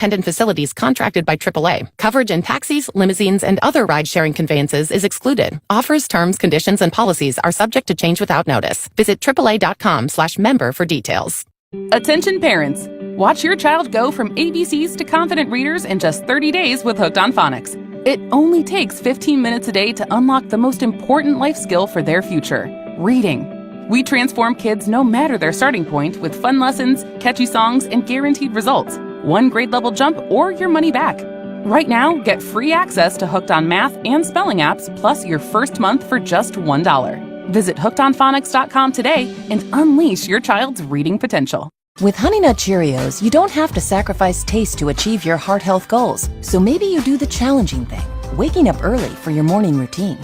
Independent facilities contracted by AAA. Coverage in taxis, limousines, and other ride-sharing conveyances is excluded. Offers, terms, conditions, and policies are subject to change without notice. Visit AAA.com/member for details. Attention parents. Watch your child go from ABCs to confident readers in just 30 days with Hooked on Phonics. It only takes 15 minutes a day to unlock the most important life skill for their future, reading. We transform kids no matter their starting point with fun lessons, catchy songs, and guaranteed results. One grade level jump or your money back. Right now, get free access to Hooked on Math and Spelling apps plus your first month for just $1. Visit hookedonphonics.com today and unleash your child's reading potential. With Honey Nut Cheerios, you don't have to sacrifice taste to achieve your heart health goals. So maybe you do the challenging thing, waking up early for your morning routine.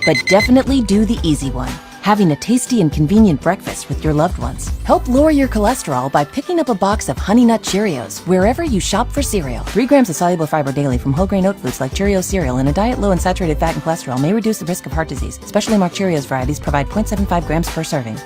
But definitely do the easy one, having a tasty and convenient breakfast with your loved ones. Help lower your cholesterol by picking up a box of Honey Nut Cheerios wherever you shop for cereal. 3 grams of soluble fiber daily from whole grain oat foods like Cheerios cereal and a diet low in saturated fat and cholesterol may reduce the risk of heart disease. Specially marked Cheerios varieties provide 0.75 grams per serving.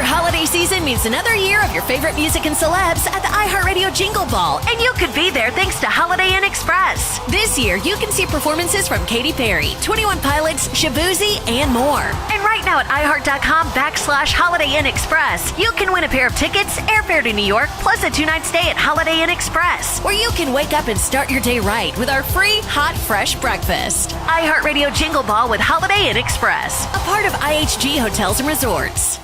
Holiday season means another year of your favorite music and celebs at the iHeartRadio Jingle Ball, and you could be there thanks to Holiday Inn Express. This year, you can see performances from Katy Perry, 21 Pilots, Shabuzi, and more. And right now at iHeart.com/Holiday Inn Express, you can win a pair of tickets, airfare to New York, plus a 2-night stay at Holiday Inn Express, where you can wake up and start your day right with our free hot, fresh breakfast. iHeartRadio Jingle Ball with Holiday Inn Express, a part of IHG Hotels and Resorts.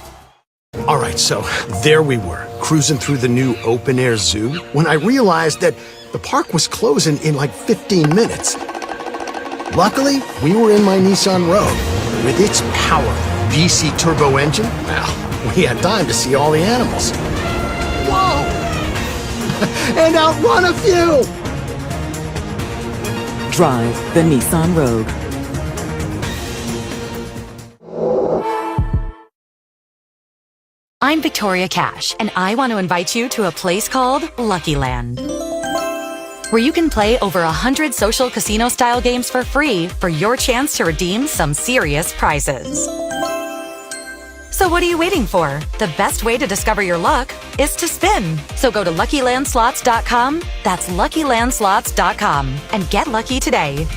All right, so there we were, cruising through the new open-air zoo, when I realized that the park was closing in like 15 minutes. Luckily, we were in my Nissan Rogue. With its powerful VC turbo engine, well, we had time to see all the animals. Whoa! And outrun a few! Drive the Nissan Rogue. I'm Victoria Cash, and I want to invite you to a place called Lucky Land, where you can play over 100 social casino-style games for free for your chance to redeem some serious prizes. So what are you waiting for? The best way to discover your luck is to spin. So go to LuckyLandSlots.com, that's LuckyLandSlots.com, and get lucky today.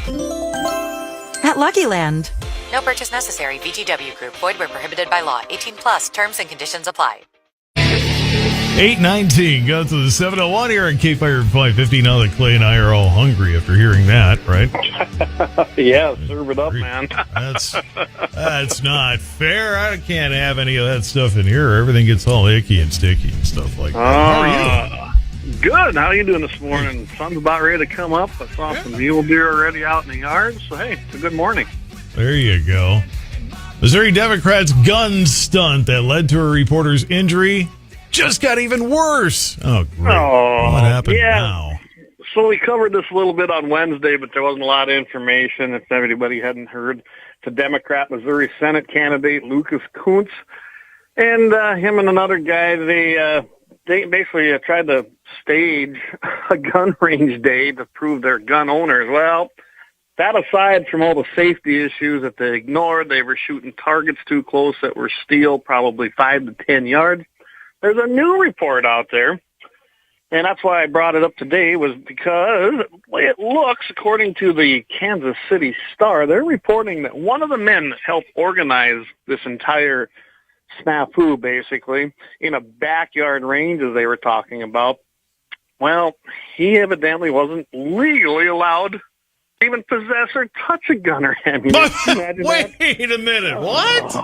At Lucky Land. No purchase necessary. VGW Group. Void where prohibited by law. 18 plus. Terms and conditions apply. 8:19. Go to the 701 here on KFYR 550. Now that Clay and I are all hungry after hearing that, right? Yeah, serve it up, man. That's not fair. I can't have any of that stuff in here. Everything gets all icky and sticky and stuff like that. How are you? Good. How are you doing this morning? Sun's about ready to come up. I saw some mule deer already out in the yard. So, hey, it's a good morning. There you go. Missouri Democrats' gun stunt that led to a reporter's injury just got even worse. Oh, great. Oh, what happened now? So we covered this a little bit on Wednesday, but there wasn't a lot of information. If anybody hadn't heard, the Democrat Missouri Senate candidate, Lucas Kuntz, and him and another guy, they basically tried to stage a gun range day to prove they're gun owners. Well, that aside from all the safety issues that they ignored, they were shooting targets too close that were steel, probably 5 to 10 yards. There's a new report out there, and that's why I brought it up today, was because the way it looks, according to the Kansas City Star, they're reporting that one of the men that helped organize this entire snafu, basically, in a backyard range, as they were talking about, well, he evidently wasn't legally allowed even possess or touch a gun or ammunition. Wait a minute. What?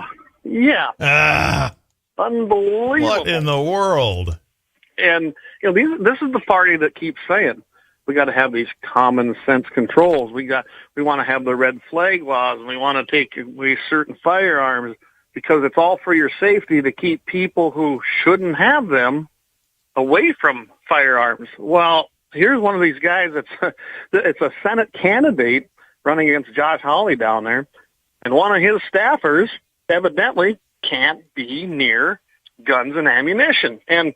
Yeah. Unbelievable. What in the world? And this is the party that keeps saying we got to have these common sense controls. We want to have the red flag laws, and we want to take away certain firearms because it's all for your safety to keep people who shouldn't have them away from firearms. Well, here's one of these guys it's a Senate candidate running against Josh Hawley down there, and one of his staffers evidently can't be near guns and ammunition. And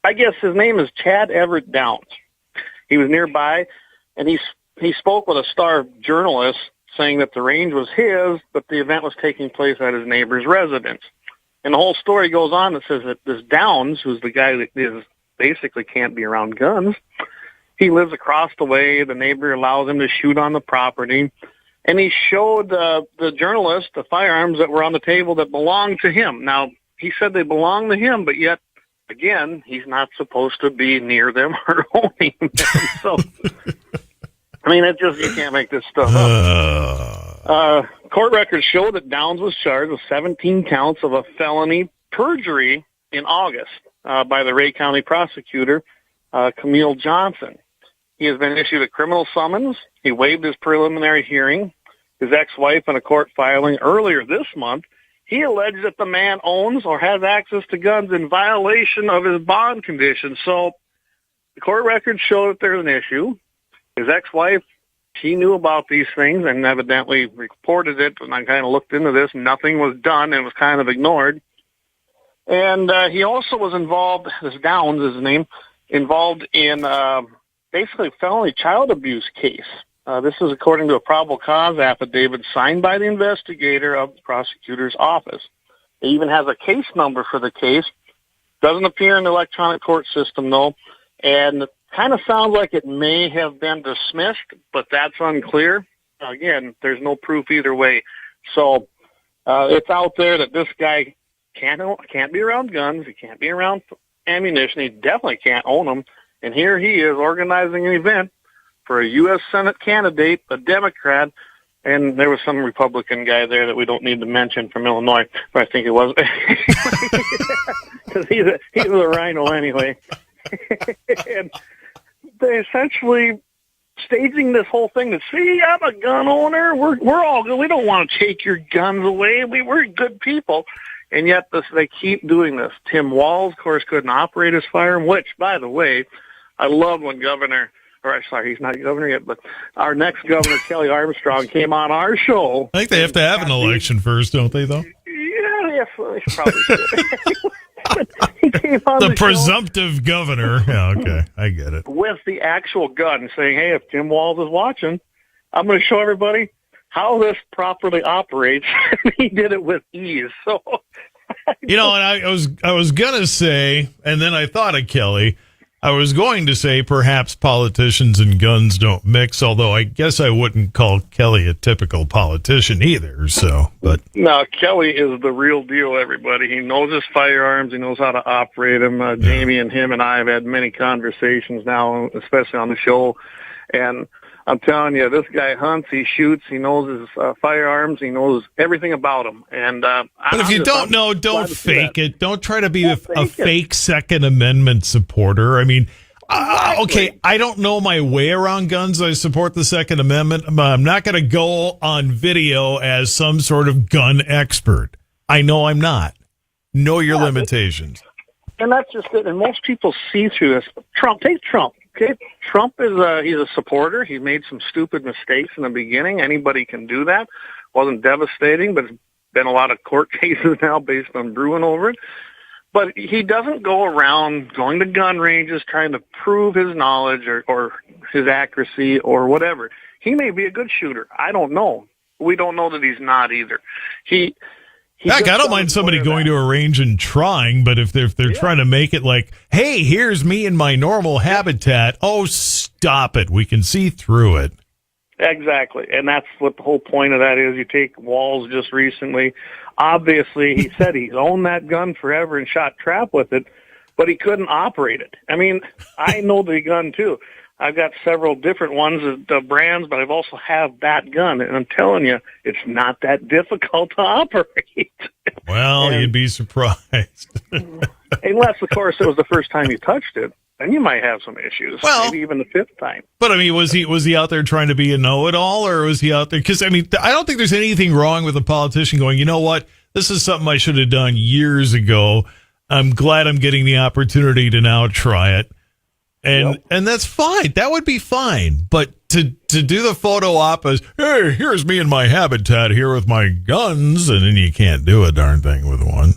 I guess his name is Chad Everett Downs. He was nearby, and he spoke with a Star journalist saying that the range was his, but the event was taking place at his neighbor's residence. And the whole story goes on. It says that this Downs, who's the guy that is basically can't be around guns, he lives across the way. The neighbor allows him to shoot on the property. And he showed the journalist the firearms that were on the table that belonged to him. Now, he said they belong to him, but yet, again, he's not supposed to be near them or owning them. So, I mean, you can't make this stuff up. Court records show that Downs was charged with 17 counts of a felony perjury in August by the Ray County prosecutor, Camille Johnson. He has been issued a criminal summons. He waived his preliminary hearing. His ex-wife, in a court filing earlier this month, he alleged that the man owns or has access to guns in violation of his bond conditions. So the court records show that there's an issue. His ex-wife, she knew about these things and evidently reported it. And I kind of looked into this. Nothing was done and was kind of ignored. And he also was involved, this Downs is his name, involved in basically a felony child abuse case. This is according to a probable cause affidavit signed by the investigator of the prosecutor's office. It even has a case number for the case. Doesn't appear in the electronic court system, though, and kind of sounds like it may have been dismissed, but that's unclear. Again, there's no proof either way. So it's out there that this guy can't be around guns. He can't be around ammunition. He definitely can't own them. And here he is organizing an event for a U.S. Senate candidate, a Democrat, and there was some Republican guy there that we don't need to mention from Illinois, but I think it was, because he's a rhino anyway. And they essentially staging this whole thing to see, I'm a gun owner. We're all good. We don't want to take your guns away. We're good people. And yet they keep doing this. Tim Walz, of course, couldn't operate his firearm, which, by the way, I love when he's not governor yet, but our next governor, Kelly Armstrong, came on our show. I think they have to have an election first, don't they, though? Yeah, they probably should. He came on the presumptive governor. Yeah, okay, I get it. With the actual gun, saying, hey, if Tim Walz is watching, I'm going to show everybody how this properly operates. He did it with ease. So, and I was going to say, and then I thought of Kelly. I was going to say perhaps politicians and guns don't mix, although I guess I wouldn't call Kelly a typical politician either. But no, Kelly is the real deal, everybody. He knows his firearms. He knows how to operate them. Jamie and him and I have had many conversations now, especially on the show. And I'm telling you, this guy hunts, he shoots, he knows his firearms, he knows everything about them. And but if you don't know, don't fake it. Don't try to be a fake Second Amendment supporter. I mean, okay, I don't know my way around guns. I support the Second Amendment, but I'm not going to go on video as some sort of gun expert. I know I'm not. Know your limitations. And that's just it. And most people see through this. Take Trump. Okay, Trump is he's a supporter. He made some stupid mistakes in the beginning. Anybody can do that. Wasn't devastating, but it's been a lot of court cases now based on brewing over it. But he doesn't go around going to gun ranges trying to prove his knowledge or his accuracy or whatever. He may be a good shooter. I don't know. We don't know that he's not either. Heck, I don't mind somebody going to a range and trying, but if they're trying to make it like, hey, here's me in my normal habitat, oh, stop it. We can see through it. Exactly. And that's what the whole point of that is. You take Walz just recently. Obviously, he said he's owned that gun forever and shot trap with it, but he couldn't operate it. I mean, I know the gun, too. I've got several different ones, the brands, but I've also have that gun. And I'm telling you, it's not that difficult to operate. Well, you'd be surprised. Unless, of course, it was the first time you touched it. Then you might have some issues, maybe even the fifth time. But, I mean, was he out there trying to be a know-it-all, or was he out there? Because, I mean, I don't think there's anything wrong with a politician going, you know what, this is something I should have done years ago. I'm glad I'm getting the opportunity to now try it. And that's fine. That would be fine. But to do the photo op as, hey, here's me in my habitat here with my guns, and then you can't do a darn thing with one.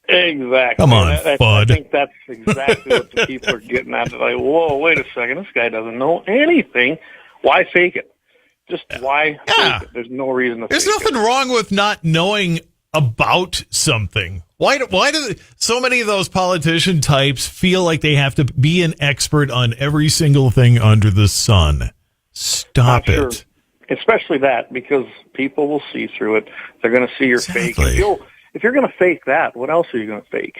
Exactly. Come on, Bud. I think that's exactly what the people are getting at. They're like, whoa, wait a second. This guy doesn't know anything. Why fake it? Just why fake it? There's no reason to There's fake nothing it. wrong with not knowing about something Why do so many of those politician types feel like they have to be an expert on every single thing under the sun? Stop Sure. it. Especially that, because people will see through it. They're going to see your fake. Exactly. If you're going to fake that, what else are you going to fake?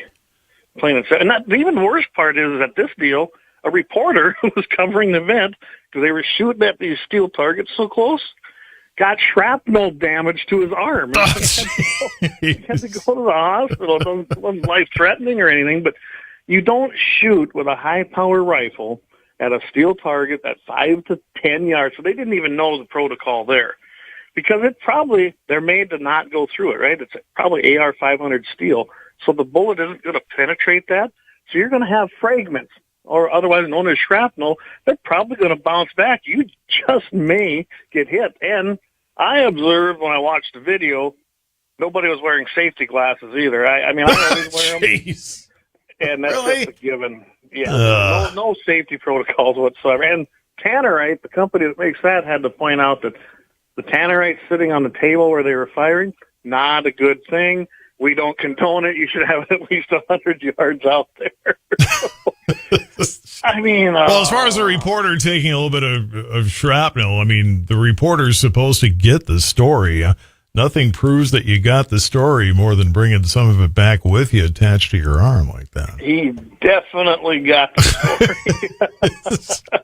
Plain and simple. And the even worse part is that this deal, a reporter who was covering the event, because they were shooting at these steel targets so close, got shrapnel damage to his arm. He had to go to the hospital. It wasn't life-threatening or anything, but you don't shoot with a high-power rifle at a steel target at 5 to 10 yards. So they didn't even know the protocol there, because they're made to not go through it, right? It's probably AR-500 steel. So the bullet isn't going to penetrate that. So you're going to have fragments, or otherwise known as shrapnel. They're probably going to bounce back. You just may get hit. And I observed when I watched the video, nobody was wearing safety glasses either. I mean, I always wear them. Jeez. And that's Really? just a given. Yeah, no safety protocols whatsoever. And Tannerite, the company that makes that, had to point out that the Tannerite sitting on the table where they were firing, not a good thing. We don't condone it. You should have it at least 100 yards out there. I mean... well, as far as the reporter taking a little bit of shrapnel, I mean, the reporter's supposed to get the story. Nothing proves that you got the story more than bringing some of it back with you attached to your arm like that. He definitely got the story.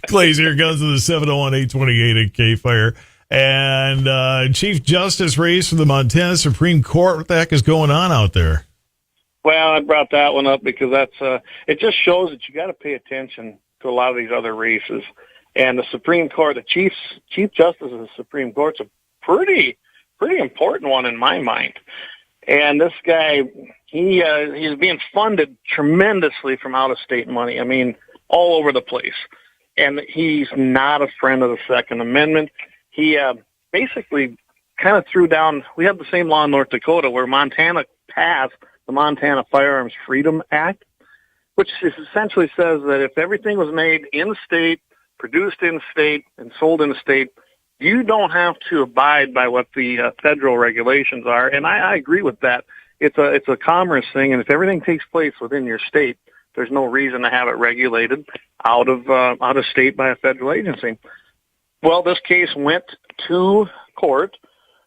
Clay's here goes to the 701-828 at KFYR. And Chief Justice race for the Montana Supreme Court. What the heck is going on out there? Well, I brought that one up because it just shows that you got to pay attention to a lot of these other races. And the Supreme Court, the Chief Justice of the Supreme Court's a pretty important one in my mind. And this guy, he's being funded tremendously from out-of-state money. I mean, all over the place. And he's not a friend of the Second Amendment. He basically kind of threw down, we have the same law in North Dakota where Montana passed the Montana Firearms Freedom Act, which essentially says that if everything was made in-state, produced in-state, and sold in-state, you don't have to abide by what the federal regulations are. And I agree with that. It's a commerce thing, and if everything takes place within your state, there's no reason to have it regulated out of state by a federal agency. Well, this case went to court,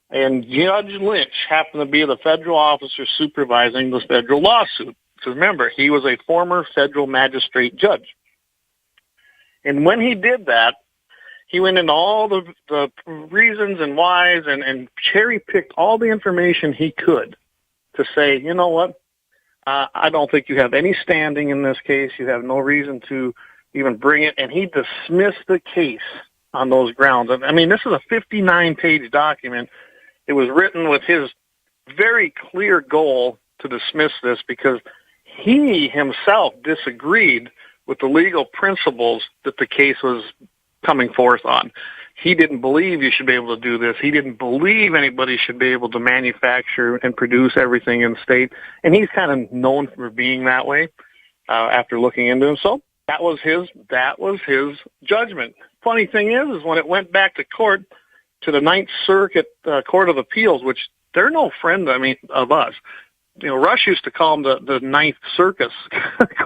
and Judge Lynch happened to be the federal officer supervising the federal lawsuit. Because remember, he was a former federal magistrate judge. And when he did that, he went into all the reasons and whys and cherry-picked all the information he could to say, you know what, I don't think you have any standing in this case. You have no reason to even bring it. And he dismissed the case on those grounds. I mean, this is a 59-page document. It was written with his very clear goal to dismiss this because he himself disagreed with the legal principles that the case was coming forth on. He didn't believe you should be able to do this. He didn't believe anybody should be able to manufacture and produce everything in state. And he's kind of known for being that way after looking into him. So that was his judgment. Funny thing is when it went back to court, to the Ninth Circuit Court of Appeals, which they're no friend, of us. You know, Rush used to call them the Ninth Circus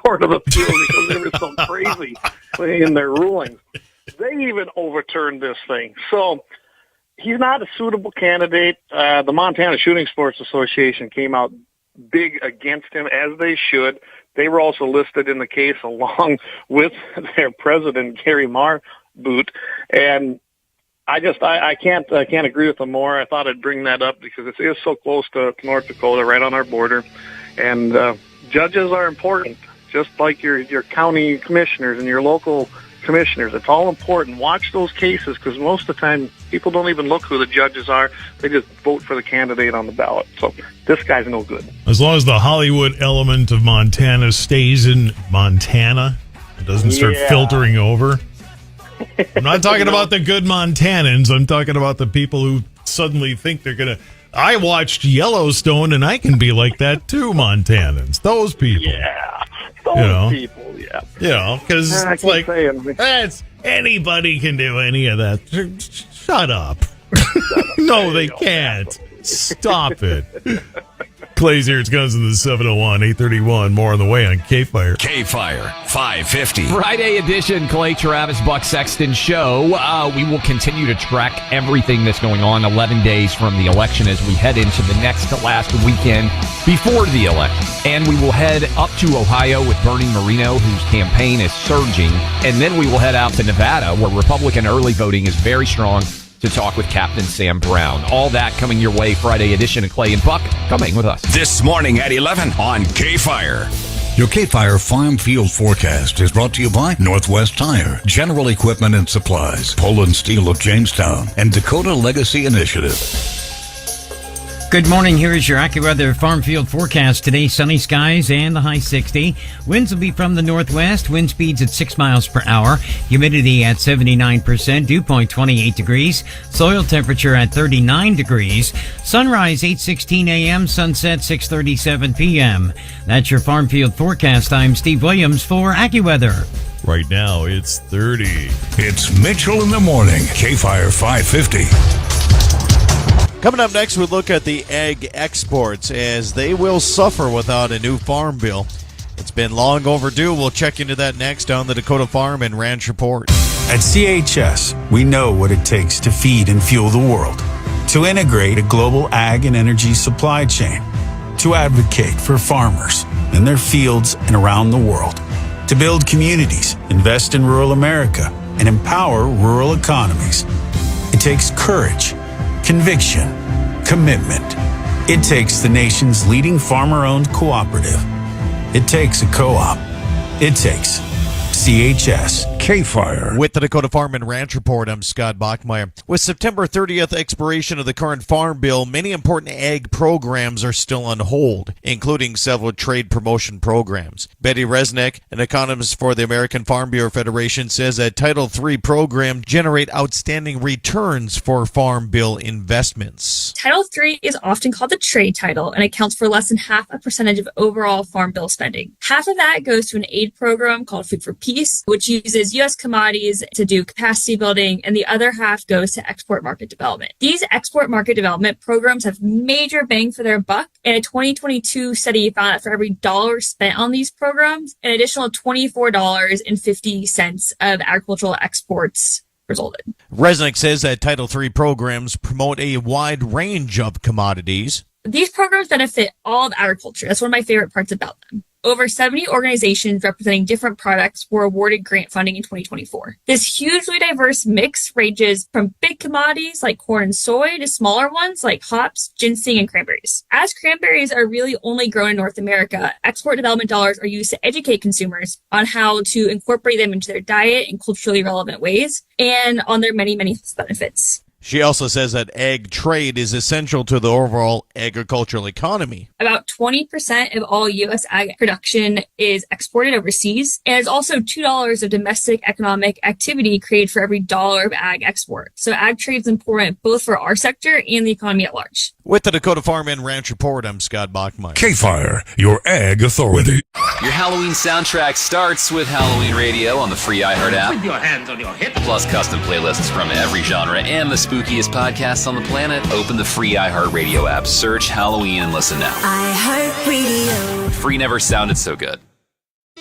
Court of Appeals because they were so crazy in their rulings. They even overturned this thing. So he's not a suitable candidate. The Montana Shooting Sports Association came out big against him, as they should. They were also listed in the case along with their president, Gary Marboot. And I can't agree with them more. I thought I'd bring that up because it is so close to North Dakota, right on our border. And judges are important, just like your county commissioners and your local commissioners. It's all important. Watch those cases because most of the time people don't even look who the judges are. They just vote for the candidate on the ballot. So this guy's no good. As long as the Hollywood element of Montana stays in Montana, it doesn't start filtering over. I'm not talking about the good Montanans. I'm talking about the people who suddenly think they're going to... I watched Yellowstone, and I can be like that too, Montanans. Those people. Yeah. Those people, yeah. You know, because it's like, anybody can do any of that. Shut up. No, they can't. Stop it. Clay's here. It's Guns in the 701, 831. More on the way on KFYR. KFYR 550. Friday edition, Clay Travis, Buck Sexton show. We will continue to track everything that's going on 11 days from the election as we head into the next to last weekend before the election. And we will head up to Ohio with Bernie Moreno, whose campaign is surging. And then we will head out to Nevada, where Republican early voting is very strong, to talk with Captain Sam Brown. All that coming your way Friday edition of Clay and Buck, coming with us this morning at 11 on KFYR. Your KFYR Farm Field Forecast is brought to you by Northwest Tire, General Equipment and Supplies, Poland Steel of Jamestown, and Dakota Legacy Initiative. Good morning. Here is your AccuWeather Farm Field Forecast. Today, sunny skies and the high 60. Winds will be from the northwest. Wind speeds at 6 miles per hour. Humidity at 79%. Dew point 28 degrees. Soil temperature at 39 degrees. Sunrise 8:16 a.m. Sunset 6:37 p.m. That's your Farm Field Forecast. I'm Steve Williams for AccuWeather. Right now, it's 30. It's Mitchell in the Morning, KFYR 550. Coming up next, we look at the egg exports as they will suffer without a new farm bill. It's been long overdue. We'll check into that next on the Dakota Farm and Ranch Report. At CHS, we know what it takes to feed and fuel the world, to integrate a global ag and energy supply chain, to advocate for farmers in their fields and around the world, to build communities, invest in rural America, and empower rural economies. It takes courage, conviction, commitment. It takes the nation's leading farmer-owned cooperative. It takes a co-op. It takes CHS. KFYR. With the Dakota Farm and Ranch Report, I'm Scott Bachmeyer. With September 30th expiration of the current farm bill, many important ag programs are still on hold, including several trade promotion programs. Betty Resnick, an economist for the American Farm Bureau Federation, says that Title III programs generate outstanding returns for farm bill investments. Title III is often called the trade title and accounts for less than 0.5% of overall farm bill spending. Half of that goes to an aid program called Food for Peace, which uses U.S. commodities to do capacity building, and the other half goes to export market development. These export market development programs have major bang for their buck, and a 2022 study found that for every dollar spent on these programs, an additional $24.50 of agricultural exports resulted. Resnick says that Title III programs promote a wide range of commodities. These programs benefit all of agriculture. That's one of my favorite parts about them. Over 70 organizations representing different products were awarded grant funding in 2024. This hugely diverse mix ranges from big commodities like corn and soy to smaller ones like hops, ginseng, and cranberries. As cranberries are really only grown in North America, export development dollars are used to educate consumers on how to incorporate them into their diet in culturally relevant ways and on their many, many benefits. She also says that ag trade is essential to the overall agricultural economy. About 20% of all U.S. ag production is exported overseas, and there's also $2 of domestic economic activity created for every dollar of ag export. So ag trade is important both for our sector and the economy at large. With the Dakota Farm and Ranch Report, I'm Scott Bachmeyer. KFYR, your ag authority. Your Halloween soundtrack starts with Halloween Radio on the free iHeart app. With your hands on your hips. Plus custom playlists from every genre and the spookiest podcasts on the planet. Open the free iHeart Radio app, search Halloween, and listen now. iHeart Radio. Free never sounded so good.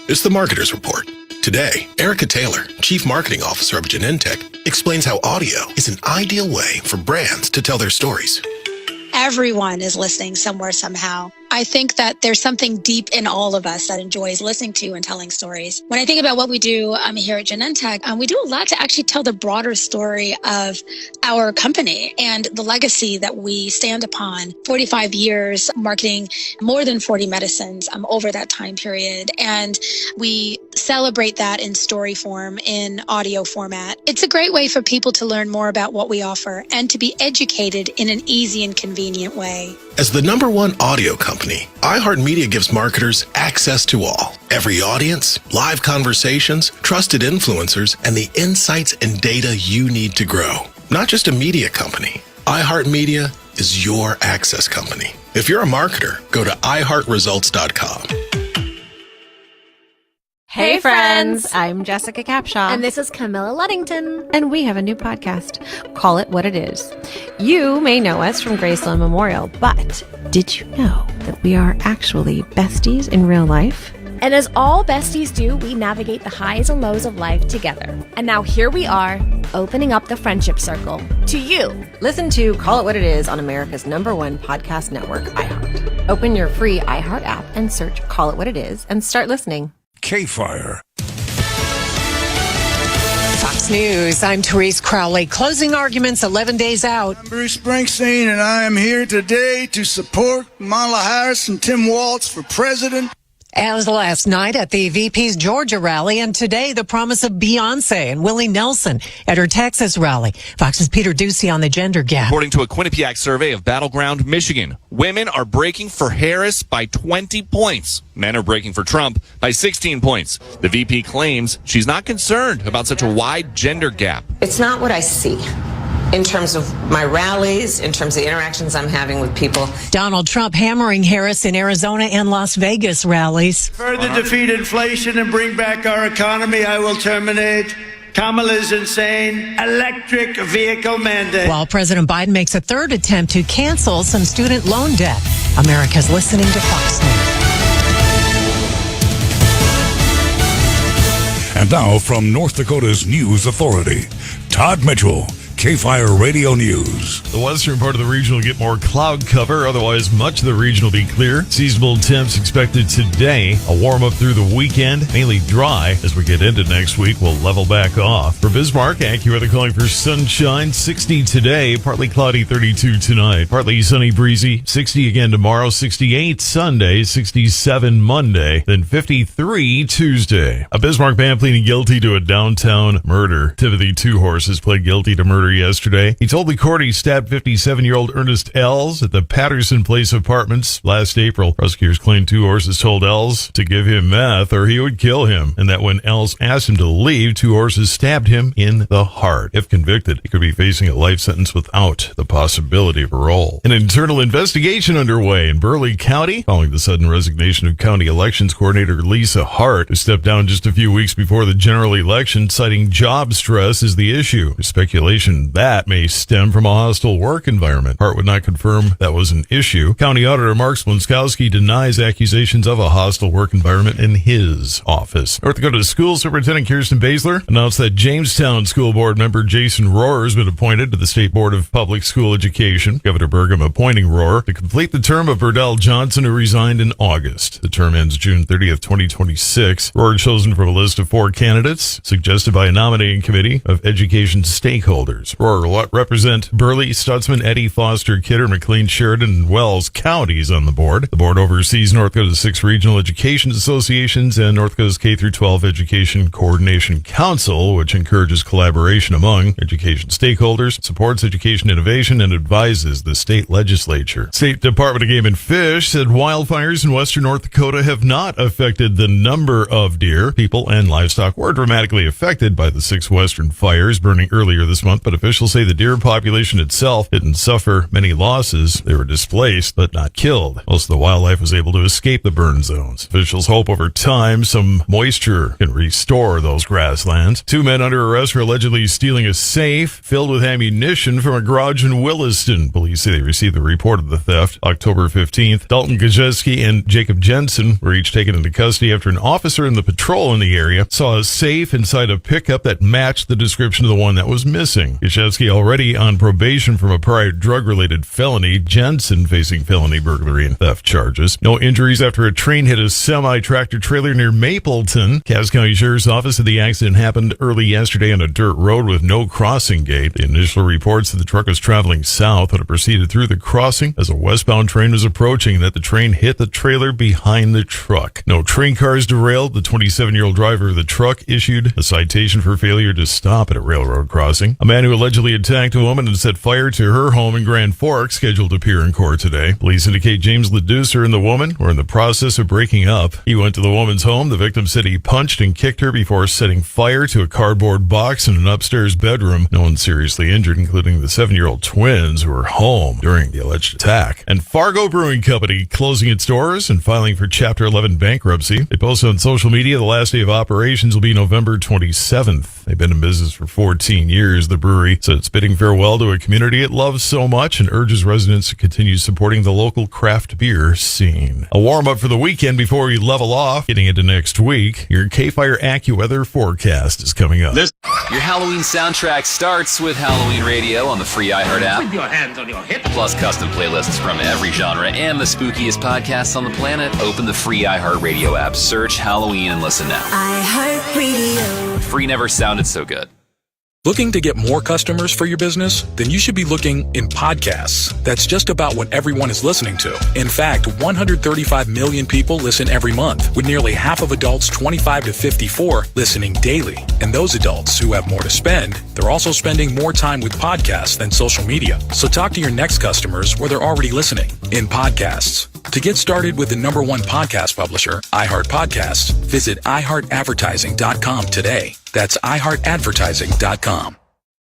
It's the Marketer's Report. Today, Erica Taylor, Chief Marketing Officer of Genentech, explains how audio is an ideal way for brands to tell their stories. Everyone is listening somewhere, somehow. I think that there's something deep in all of us that enjoys listening to and telling stories. When I think about what we do here at Genentech, we do a lot to actually tell the broader story of our company and the legacy that we stand upon. 45 years marketing more than 40 medicines over that time period. And we celebrate that in story form, in audio format. It's a great way for people to learn more about what we offer and to be educated in an easy and convenient way. As the #1 audio company, iHeartMedia gives marketers access to all. Every audience, live conversations, trusted influencers, and the insights and data you need to grow. Not just a media company. iHeartMedia is your access company. If you're a marketer, go to iHeartResults.com. Hey friends, I'm Jessica Capshaw. And this is Camilla Luddington. And we have a new podcast, Call It What It Is. You may know us from Graceland Memorial, but did you know that we are actually besties in real life? And as all besties do, we navigate the highs and lows of life together. And now here we are, opening up the friendship circle to you. Listen to Call It What It Is on America's #1 podcast network, iHeart. Open your free iHeart app and search Call It What It Is and start listening. KFYR. Fox News, I'm Therese Crowley. Closing arguments 11 days out. I'm Bruce Springsteen, and I am here today to support Kamala Harris and Tim Walz for president. As last night at the VP's Georgia rally, and today the promise of Beyonce and Willie Nelson at her Texas rally. Fox's Peter Ducey on the gender gap. According to a Quinnipiac survey of Battleground, Michigan, women are breaking for Harris by 20 points. Men are breaking for Trump by 16 points. The VP claims she's not concerned about such a wide gender gap. It's not what I see. In terms of my rallies, in terms of the interactions I'm having with people. Donald Trump hammering Harris in Arizona and Las Vegas rallies. Further defeat inflation and bring back our economy, I will terminate Kamala's insane electric vehicle mandate. While President Biden makes a third attempt to cancel some student loan debt. America's listening to Fox News. And now from North Dakota's news authority, Todd Mitchell, KFYR Radio News. The western part of the region will get more cloud cover. Otherwise, much of the region will be clear. Seasonable temps expected today. A warm up through the weekend. Mainly dry. As we get into next week, we'll level back off. For Bismarck, AccuWeather calling for sunshine. 60 today. Partly cloudy, 32 tonight. Partly sunny, breezy. 60 again tomorrow. 68 Sunday. 67 Monday. Then 53 Tuesday. A Bismarck man pleading guilty to a downtown murder. Timothy Two Horses pled guilty to murder yesterday. He told the court he stabbed 57-year-old Ernest Els at the Patterson Place Apartments last April. Prosecutors claim Two Horses told Els to give him meth or he would kill him, and that when Els asked him to leave, Two Horses stabbed him in the heart. If convicted, he could be facing a life sentence without the possibility of parole. An internal investigation underway in Burleigh County following the sudden resignation of county elections coordinator Lisa Hart, who stepped down just a few weeks before the general election, citing job stress as the issue. There's speculation that may stem from a hostile work environment. Hart would not confirm that was an issue. County Auditor Mark Splonskowski denies accusations of a hostile work environment in his office. North Dakota School Superintendent Kirsten Baszler announced that Jamestown School Board member Jason Rohrer has been appointed to the State Board of Public School Education. Governor Burgum appointing Rohrer to complete the term of Burdell Johnson, who resigned in August. The term ends June 30th, 2026. Rohrer chosen from a list of 4 candidates suggested by a nominating committee of education stakeholders. Rohrer will represent Burleigh, Stutzman, Eddy, Foster, Kidder, McLean, Sheridan, and Wells counties on the board. The board oversees North Dakota's 6 regional education associations and North Dakota's K-12 Education Coordination Council, which encourages collaboration among education stakeholders, supports education innovation, and advises the state legislature. State Department of Game and Fish said wildfires in western North Dakota have not affected the number of deer. People and livestock were dramatically affected by the 6 western fires burning earlier this month, but officials say the deer population itself didn't suffer many losses. They were displaced, but not killed. Most of the wildlife was able to escape the burn zones. Officials hope over time some moisture can restore those grasslands. 2 men under arrest for allegedly stealing a safe filled with ammunition from a garage in Williston. Police say they received the report of the theft October 15th. Dalton Gajeski and Jacob Jensen were each taken into custody after an officer in the patrol in the area saw a safe inside a pickup that matched the description of the one that was missing. Gajeski already on probation from a prior drug-related felony. Jensen facing felony burglary and theft charges. No injuries after a train hit a semi-tractor trailer near Mapleton. Cass County Sheriff's Office said the accident happened early yesterday on a dirt road with no crossing gate. The initial reports that the truck was traveling south when it proceeded through the crossing as a westbound train was approaching, that the train hit the trailer behind the truck. No train cars derailed. The 27-year-old driver of the truck issued a citation for failure to stop at a railroad crossing. A man who who allegedly attacked a woman and set fire to her home in Grand Forks, scheduled to appear in court today. Police indicate James Leducer and the woman were in the process of breaking up. He went to the woman's home. The victim said he punched and kicked her before setting fire to a cardboard box in an upstairs bedroom. No one seriously injured, including the 7-year-old twins who were home during the alleged attack. And Fargo Brewing Company closing its doors and filing for Chapter 11 bankruptcy. They posted on social media the last day of operations will be November 27th. They've been in business for 14 years. The brewery said it's bidding farewell to a community it loves so much and urges residents to continue supporting the local craft beer scene. A warm-up for the weekend before we level off, getting into next week. Your KFYR AccuWeather forecast is coming up. Your Halloween soundtrack starts with Halloween Radio on the free iHeart app. With your hands on your hips. Plus custom playlists from every genre and the spookiest podcasts on the planet. Open the free iHeart Radio app, search Halloween, and listen now. iHeart Radio. Free never sounded so good. Looking to get more customers for your business? Then you should be looking in podcasts. That's just about what everyone is listening to. In fact, 135 million people listen every month, with nearly half of adults 25 to 54 listening daily. And those adults who have more to spend, they're also spending more time with podcasts than social media. So talk to your next customers where they're already listening, in podcasts. To get started with the #1 podcast publisher, iHeart Podcasts, visit iHeartAdvertising.com today. That's iHeartAdvertising.com.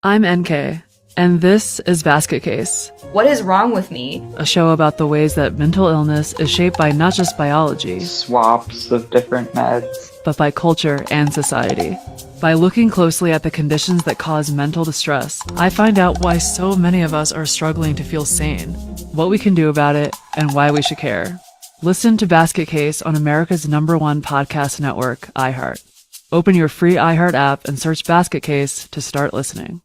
I'm NK, and this is Basket Case. What is wrong with me? A show about the ways that mental illness is shaped by not just biology, swaps of different meds, but by culture and society. By looking closely at the conditions that cause mental distress, I find out why so many of us are struggling to feel sane, what we can do about it, and why we should care. Listen to Basket Case on America's #1 podcast network, iHeart. Open your free iHeart app and search Basket Case to start listening.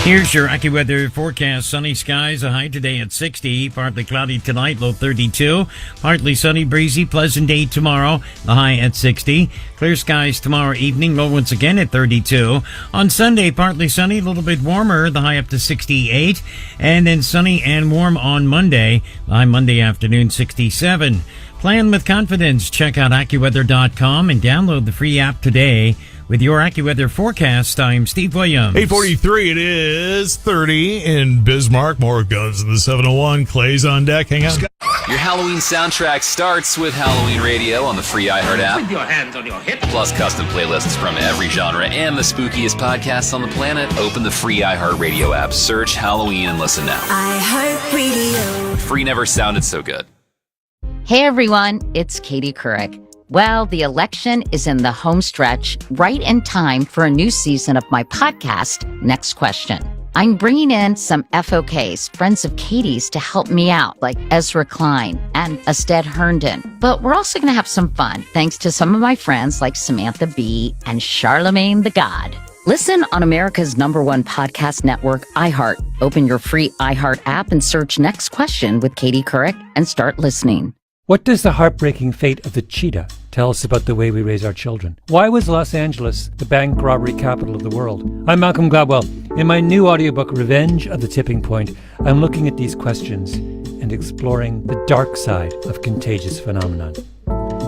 Here's your AccuWeather forecast. Sunny skies, a high today at 60. Partly cloudy tonight, low 32. Partly sunny, breezy, pleasant day tomorrow, the high at 60. Clear skies tomorrow evening, low once again at 32. On Sunday, partly sunny, a little bit warmer, the high up to 68. And then sunny and warm on Monday, the high Monday afternoon, 67. Plan with confidence. Check out AccuWeather.com and download the free app today. With your AccuWeather forecast, I'm Steve Williams. 8:43, it is 30 in Bismarck. More guns in the 701. Clay's on deck. Hang on. Your Halloween soundtrack starts with Halloween Radio on the free iHeart app. With your hands on your hips. Plus custom playlists from every genre and the spookiest podcasts on the planet. Open the free iHeart Radio app, search Halloween, and listen now. iHeart Radio. Free never sounded so good. Hey everyone, it's Katie Couric. Well, the election is in the home stretch, right in time for a new season of my podcast, Next Question. I'm bringing in some FOKs, friends of Katie's, to help me out, like Ezra Klein and Ested Herndon. But we're also going to have some fun, thanks to some of my friends like Samantha Bee and Charlemagne the God. Listen on America's #1 podcast network, iHeart. Open your free iHeart app and search Next Question with Katie Couric and start listening. What does the heartbreaking fate of the cheetah tell us about the way we raise our children? Why was Los Angeles the bank robbery capital of the world? I'm Malcolm Gladwell. In my new audiobook, Revenge of the Tipping Point, I'm looking at these questions and exploring the dark side of contagious phenomenon.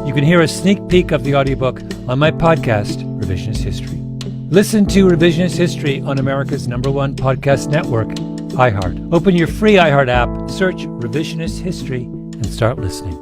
You can hear a sneak peek of the audiobook on my podcast, Revisionist History. Listen to Revisionist History on America's #1 podcast network, iHeart. Open your free iHeart app, search Revisionist History, and start listening.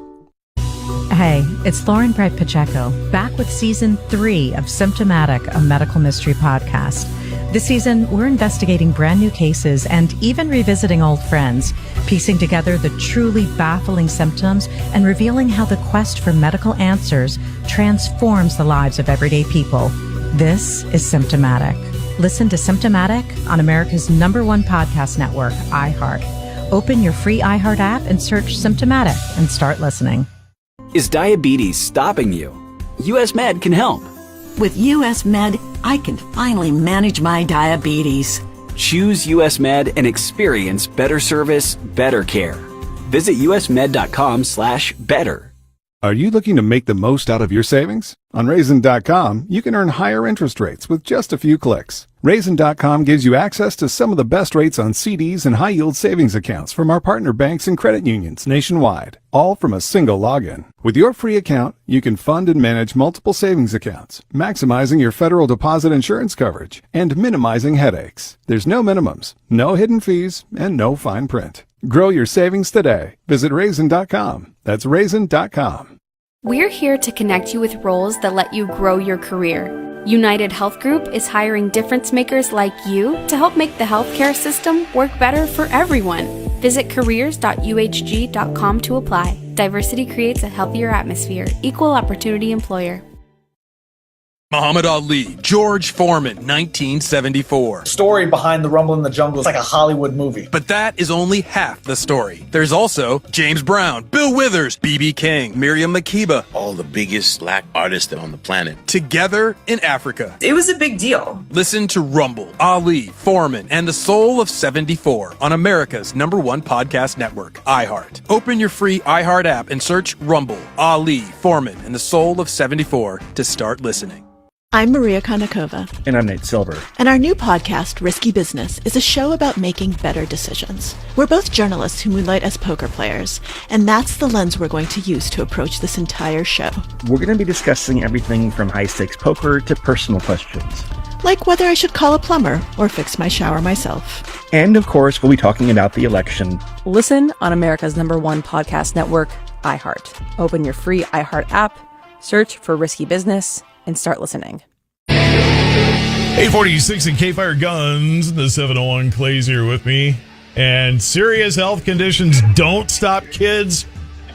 Hey, it's Lauren Brett Pacheco, back with Season 3 of Symptomatic, a medical mystery podcast. This season, we're investigating brand new cases and even revisiting old friends, piecing together the truly baffling symptoms and revealing how the quest for medical answers transforms the lives of everyday people. This is Symptomatic. Listen to Symptomatic on America's #1 podcast network, iHeart. Open your free iHeart app and search Symptomatic and start listening. Is diabetes stopping you? US Med can help. With US Med, I can finally manage my diabetes. Choose US Med and experience better service, better care. Visit usmed.com/better. Are you looking to make the most out of your savings? On Raisin.com, you can earn higher interest rates with just a few clicks. Raisin.com gives you access to some of the best rates on CDs and high-yield savings accounts from our partner banks and credit unions nationwide, all from a single login. With your free account, you can fund and manage multiple savings accounts, maximizing your federal deposit insurance coverage and minimizing headaches. There's no minimums, no hidden fees, and no fine print. Grow your savings today. Visit Raisin.com. That's Raisin.com. We're here to connect you with roles that let you grow your career. United Health Group is hiring difference makers like you to help make the healthcare system work better for everyone. Visit careers.uhg.com to apply. Diversity creates a healthier atmosphere. Equal opportunity employer. Muhammad Ali, George Foreman, 1974. Story behind the Rumble in the Jungle is like a Hollywood movie. But that is only half the story. There's also James Brown, Bill Withers, B.B. King, Miriam Makeba. All the biggest black artists on the planet. Together in Africa. It was a big deal. Listen to Rumble, Ali, Foreman, and the Soul of 74 on America's #1 podcast network, iHeart. Open your free iHeart app and search Rumble, Ali, Foreman, and the Soul of 74 to start listening. I'm Maria Konnikova. And I'm Nate Silver. And our new podcast, Risky Business, is a show about making better decisions. We're both journalists who moonlight as poker players, and that's the lens we're going to use to approach this entire show. We're going to be discussing everything from high-stakes poker to personal questions. Like whether I should call a plumber or fix my shower myself. And, of course, we'll be talking about the election. Listen on America's #1 podcast network, iHeart. Open your free iHeart app, search for Risky Business, and start listening. 846 and KFYR Guns, the 701. Clay's here with me. And serious health conditions don't stop kids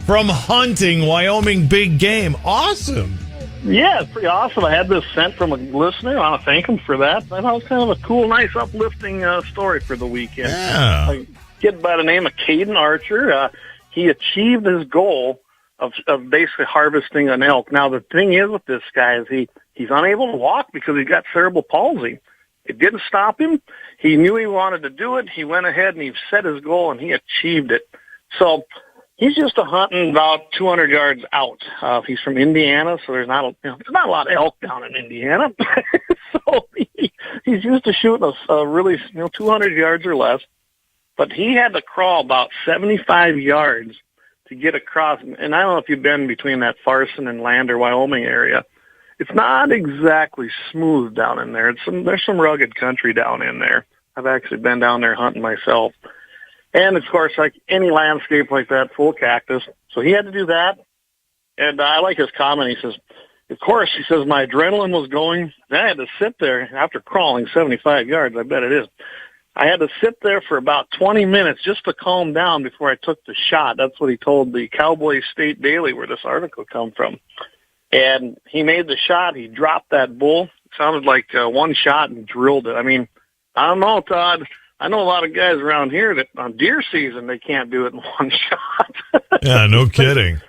from hunting Wyoming big game. Awesome. Yeah, it's pretty awesome. I had this sent from a listener. I want to thank him for that. I thought it was kind of a cool, nice, uplifting story for the weekend. Yeah. A kid by the name of Caden Archer, he achieved his goal of basically harvesting an elk. Now, the thing is with this guy is he's unable to walk because he's got cerebral palsy. It didn't stop him. He knew he wanted to do it. He went ahead and he set his goal, and he achieved it. So he's just hunting about 200 yards out. He's from Indiana, so there's not a lot of elk down in Indiana. So he's used to shooting a really 200 yards or less. But he had to crawl about 75 yards to get across. And I don't know if you've been between that Farson and Lander, Wyoming area. It's not exactly smooth down in there. There's some rugged country down in there. I've actually been down there hunting myself. And, of course, like any landscape like that, full cactus. So he had to do that. And I like his comment. He says, of course, he says, my adrenaline was going. And I had to sit there after crawling 75 yards. I bet it is. I had to sit there for about 20 minutes just to calm down before I took the shot. That's what he told the Cowboy State Daily, where this article come from. And he made the shot. He dropped that bull. It sounded like one shot and drilled it. I mean, I don't know, Todd. I know a lot of guys around here that on deer season, they can't do it in one shot. Yeah, no kidding.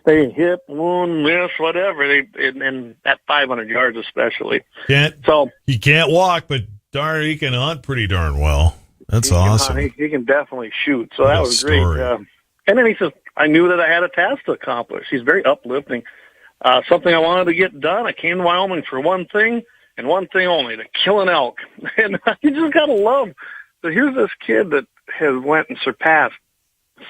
They hit, wound, miss, whatever. And at 500 yards especially. He can't walk, but darn, he can hunt pretty darn well. That's awesome. He can definitely shoot. So that was great. And then he says, I knew that I had a task to accomplish. He's very uplifting. Something I wanted to get done. I came to Wyoming for one thing and one thing only, to kill an elk. And you just got to love. So here's this kid that has went and surpassed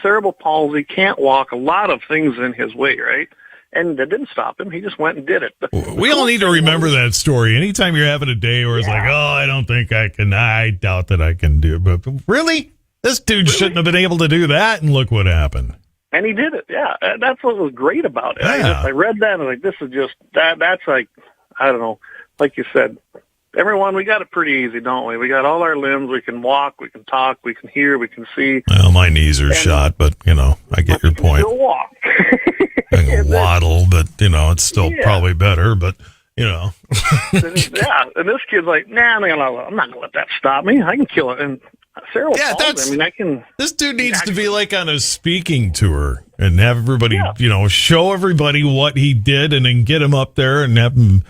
cerebral palsy, can't walk, a lot of things in his way, right? And that didn't stop him. He just went and did it. We all need to remember that story. Anytime you're having a day where it's like, oh, I don't think I can. I doubt that I can do it. But really? This dude shouldn't have been able to do that, and look what happened. And he did it, yeah. That's what was great about it. Yeah. I read that and I was like, this is just, that's like, I don't know, like you said, everyone, we got it pretty easy, don't we? We got all our limbs. We can walk, we can talk, we can hear, we can see. Well, my knees are shot, but, I get your point. Still walk. I can waddle, but, it's still probably better, but, Yeah, and this kid's like, nah, I'm not going to let that stop me. I can kill it. And cerebral palsy, I can. This dude needs to be like on a speaking tour and have everybody, show everybody what he did, and then get him up there and have him,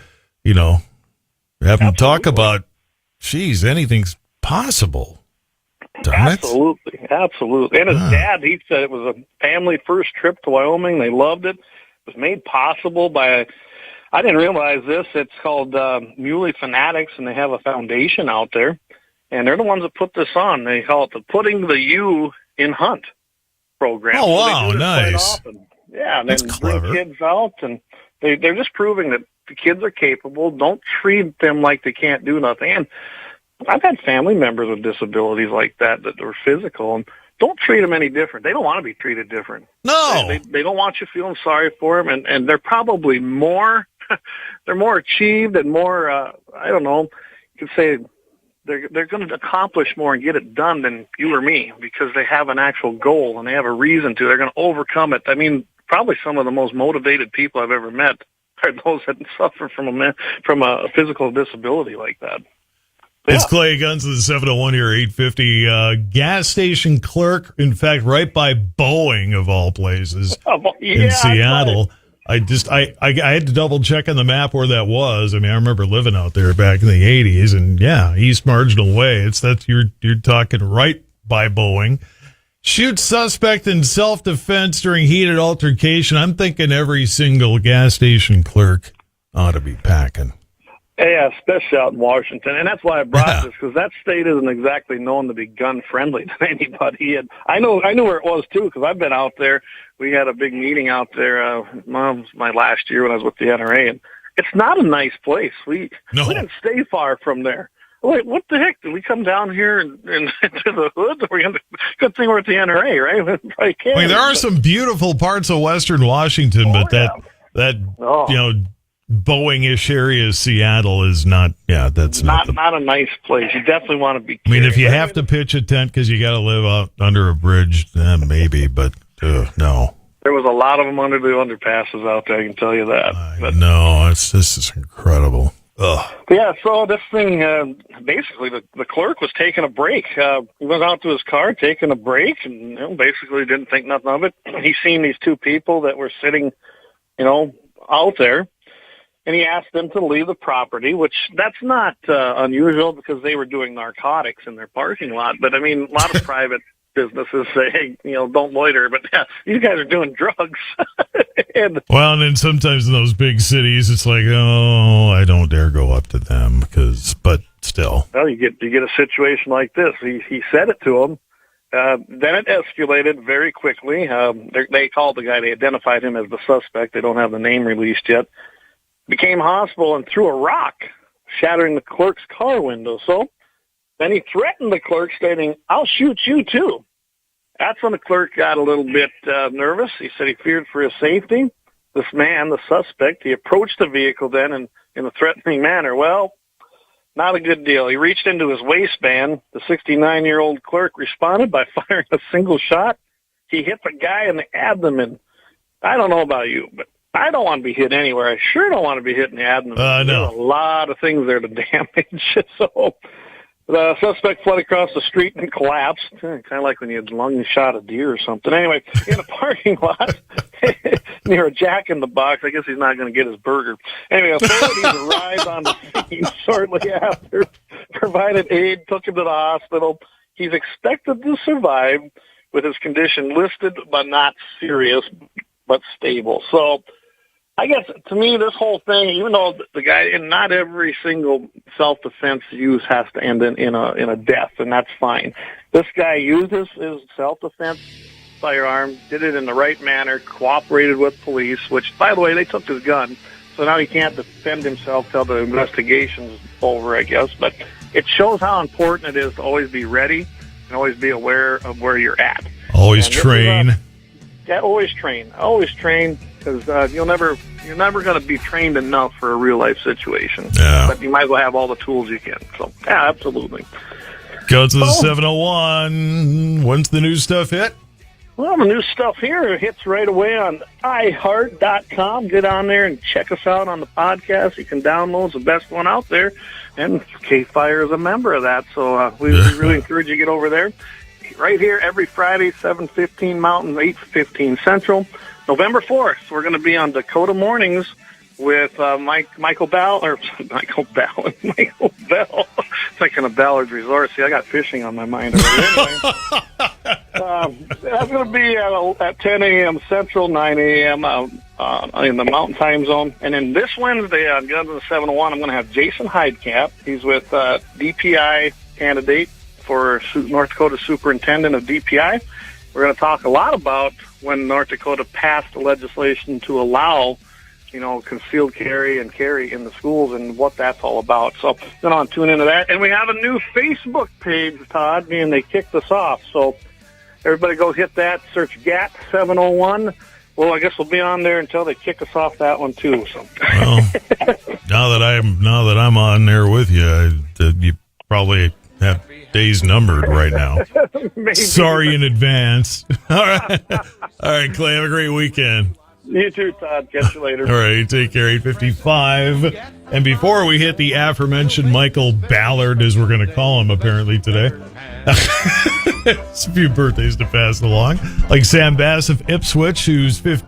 have him talk about, geez, anything's possible. Absolutely. And his dad, he said it was a family first trip to Wyoming. They loved it. was made possible by, I didn't realize this, it's called Muley Fanatics, and they have a foundation out there, and they're the ones that put this on. They call it the Putting the U in Hunt program. Oh, So wow, nice. Yeah, and That's then clever. bring kids out, and they're just proving that the kids are capable. Don't treat them like they can't do nothing. And I've had family members with disabilities like that are physical, and don't treat them any different. They don't want to be treated different. No. They don't want you feeling sorry for them, and they're probably more, they're more achieved and more, I don't know, you could say they're going to accomplish more and get it done than you or me because they have an actual goal and they have a reason to. They're going to overcome it. I mean, probably some of the most motivated people I've ever met are those that suffer from a physical disability like that. It's Clay Guns of the 701 here, 850. Gas station clerk, in fact, right by Boeing, of all places, in Seattle. I had to double check on the map where that was. I mean, I remember living out there back in the 80s, and yeah, East Marginal Way. You're talking right by Boeing. Shoots suspect in self-defense during heated altercation. I'm thinking every single gas station clerk ought to be packing. Yeah, especially out in Washington. And that's why I brought this, because that state isn't exactly known to be gun-friendly to anybody. And I knew where it was, too, because I've been out there. We had a big meeting out there my last year when I was with the NRA, and it's not a nice place. We didn't stay far from there. Wait, what the heck? Did we come down here and into the hood? Good thing we're at the NRA, right? I mean, there are some beautiful parts of Western Washington, but that Boeing-ish area of Seattle is not. Yeah, that's not a nice place. You definitely want to be. I mean, if you have to pitch a tent because you got to live out under a bridge, maybe, but no. There was a lot of them under the underpasses out there. I can tell you that. No, this is incredible. Ugh. Yeah, so this thing, basically, the clerk was taking a break. He went out to his car, taking a break, and basically didn't think nothing of it. He seen these two people that were sitting, out there. And he asked them to leave the property, which that's not unusual because they were doing narcotics in their parking lot. But, I mean, a lot of private businesses say, hey, don't loiter. But yeah, these guys are doing drugs. And then sometimes in those big cities, it's like, oh, I don't dare go up to them but still. Well, you get a situation like this. He said it to them. Then it escalated very quickly. They called the guy. They identified him as the suspect. They don't have the name released yet. Became hostile and threw a rock, shattering the clerk's car window. So then he threatened the clerk, stating, I'll shoot you too. That's when the clerk got a little bit nervous. He said he feared for his safety. This man, the suspect, he approached the vehicle then in a threatening manner. Well, not a good deal. He reached into his waistband. The 69-year-old clerk responded by firing a single shot. He hit the guy in the abdomen. I don't know about you, but I don't want to be hit anywhere. I sure don't want to be hit in the abdomen. No. There's a lot of things there to damage. So the suspect fled across the street and collapsed, kind of like when you had lung shot a deer or something. Anyway, in a parking lot near a Jack in the Box. I guess he's not going to get his burger. Anyway, authorities arrived on the scene shortly after, provided aid, took him to the hospital. He's expected to survive with his condition listed but not serious, but stable. So I guess, to me, this whole thing, even though the guy, and not every single self-defense use has to end in a death, and that's fine. This guy used his self-defense firearm, did it in the right manner, cooperated with police, which, by the way, they took his gun, so now he can't defend himself till the investigation's over, I guess. But it shows how important it is to always be ready and always be aware of where you're at. Always train. Always train, because you're never going to be trained enough for a real life situation. Yeah. But you might as well have all the tools you can. So yeah, absolutely. Go to the 701. When's the new stuff hit? Well, the new stuff here hits right away on iHeart.com. Get on there and check us out on the podcast. You can download. It's the best one out there. And KFYR is a member of that, so we really encourage you to get over there. Right here every Friday, 7:15 Mountain, 8:15 Central. November 4th, we're going to be on Dakota Mornings with Michael Bell. Thinking of Ballard's Resort. See, I got fishing on my mind already. Anyway, that's going to be at 10 a.m. Central, 9 a.m. in the Mountain Time Zone. And then this Wednesday on GAT701, I'm going to have Jason Heidkamp. He's with DPI candidate for North Dakota Superintendent of DPI. We're going to talk a lot about when North Dakota passed the legislation to allow, concealed carry and carry in the schools and what that's all about. So going to tune into that. And we have a new Facebook page, Todd, and they kicked us off. So everybody go hit that, search GAT701. Well, I guess we'll be on there until they kick us off that one too. So well, now that I'm on there with you, you probably have days numbered right now. Sorry in advance. All right, Clay. Have a great weekend. You too, Todd. Catch you later. All right, take care. 8:55. And before we hit the aforementioned Michael Ballard, as we're going to call him apparently today, it's a few birthdays to pass along, like Sam Bass of Ipswich, who's 50.